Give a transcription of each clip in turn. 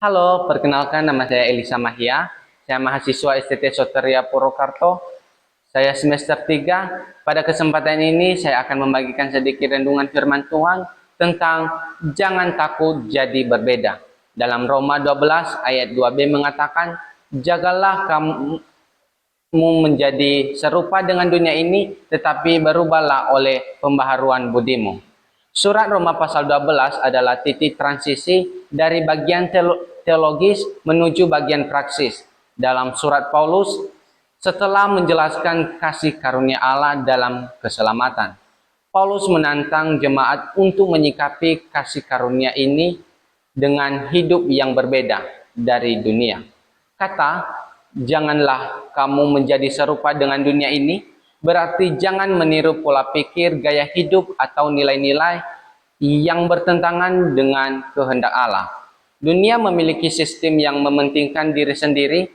Halo, perkenalkan nama saya Elisa Mahia. Saya mahasiswa STT Soteria Purwokerto. Saya semester 3. Pada kesempatan ini saya akan membagikan sedikit renungan firman Tuhan tentang jangan takut jadi berbeda. Dalam Roma 12 ayat 2b mengatakan, jagalah kamu menjadi serupa dengan dunia ini, tetapi berubahlah oleh pembaharuan budimu. Surat Roma pasal 12 adalah titik transisi dari bagian teologis menuju bagian praksis. Dalam surat Paulus, setelah menjelaskan kasih karunia Allah dalam keselamatan, Paulus menantang jemaat untuk menyikapi kasih karunia ini dengan hidup yang berbeda dari dunia. Kata, janganlah kamu menjadi serupa dengan dunia ini, berarti jangan meniru pola pikir, gaya hidup, atau nilai-nilai yang bertentangan dengan kehendak Allah. Dunia memiliki sistem yang mementingkan diri sendiri,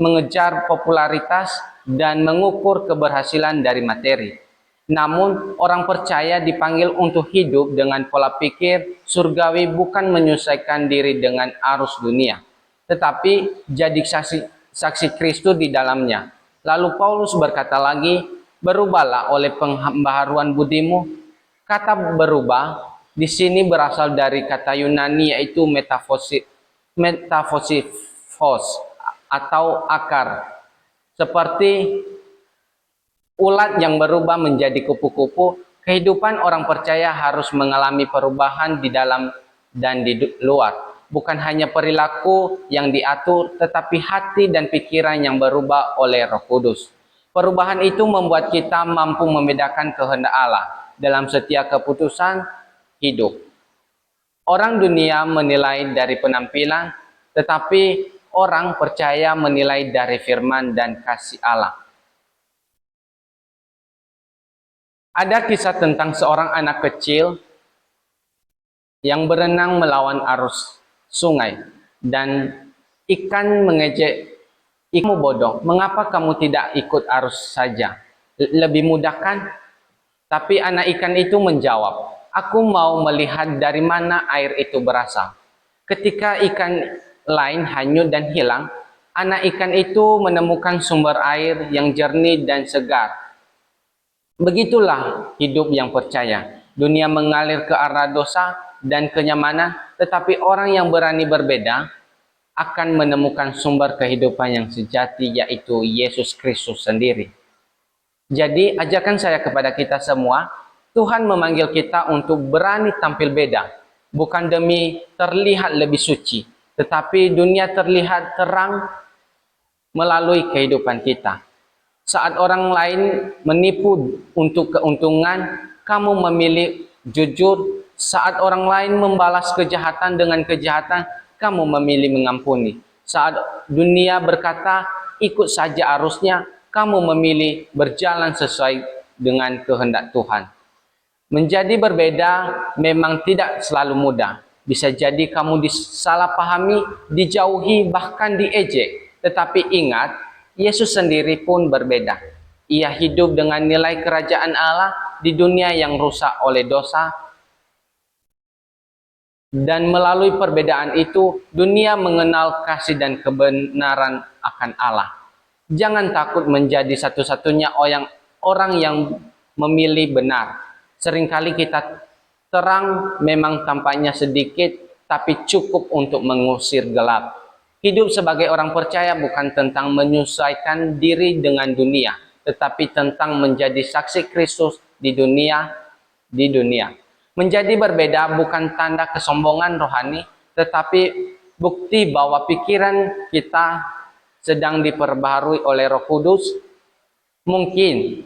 mengejar popularitas, dan mengukur keberhasilan dari materi. Namun, orang percaya dipanggil untuk hidup dengan pola pikir surgawi, bukan menyesuaikan diri dengan arus dunia, tetapi jadi saksi Kristus di dalamnya. Lalu Paulus berkata lagi, berubahlah oleh pembaharuan budimu. Kata berubah di sini berasal dari kata Yunani yaitu metafosifos atau akar. Seperti ulat yang berubah menjadi kupu-kupu, kehidupan orang percaya harus mengalami perubahan di dalam dan di luar. Bukan hanya perilaku yang diatur, tetapi hati dan pikiran yang berubah oleh Roh Kudus. Perubahan itu membuat kita mampu membedakan kehendak Allah dalam setiap keputusan hidup. Orang dunia menilai dari penampilan, tetapi orang percaya menilai dari firman dan kasih Allah. Ada kisah tentang seorang anak kecil yang berenang melawan arus sungai, dan ikan mengejek, "Kamu bodoh, mengapa kamu tidak ikut arus saja? Lebih mudah kan?" Tapi anak ikan itu menjawab, "Aku mau melihat dari mana air itu berasal." Ketika ikan lain hanyut dan hilang, anak ikan itu menemukan sumber air yang jernih dan segar. Begitulah hidup yang percaya. Dunia mengalir ke arah dosa dan kenyamanan, tetapi orang yang berani berbeda akan menemukan sumber kehidupan yang sejati, yaitu Yesus Kristus sendiri. Jadi, ajakan saya kepada kita semua, Tuhan memanggil kita untuk berani tampil beda, bukan demi terlihat lebih suci, tetapi dunia terlihat terang melalui kehidupan kita. Saat orang lain menipu untuk keuntungan, kamu memilih jujur. Saat orang lain membalas kejahatan dengan kejahatan, kamu memilih mengampuni. Saat dunia berkata, ikut saja arusnya, kamu memilih berjalan sesuai dengan kehendak Tuhan. Menjadi berbeda memang tidak selalu mudah. Bisa jadi kamu disalahpahami, dijauhi, bahkan diejek. Tetapi ingat, Yesus sendiri pun berbeda. Ia hidup dengan nilai kerajaan Allah di dunia yang rusak oleh dosa. Dan melalui perbedaan itu, dunia mengenal kasih dan kebenaran akan Allah. Jangan takut menjadi satu-satunya orang yang memilih benar. Seringkali kita terang memang tampaknya sedikit, tapi cukup untuk mengusir gelap. Hidup sebagai orang percaya bukan tentang menyesuaikan diri dengan dunia, tetapi tentang menjadi saksi Kristus di dunia. Menjadi berbeda bukan tanda kesombongan rohani, tetapi bukti bahwa pikiran kita sedang diperbaharui oleh Roh Kudus. Mungkin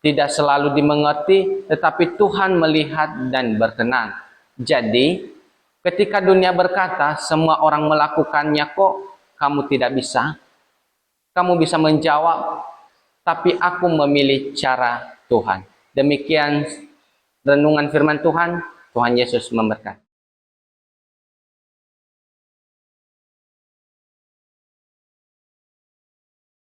tidak selalu dimengerti, tetapi Tuhan melihat dan berkenan. Jadi, ketika dunia berkata, semua orang melakukannya kok, kamu tidak bisa. Kamu bisa menjawab, tapi aku memilih cara Tuhan. Demikian renungan firman Tuhan. Tuhan Yesus memberkati.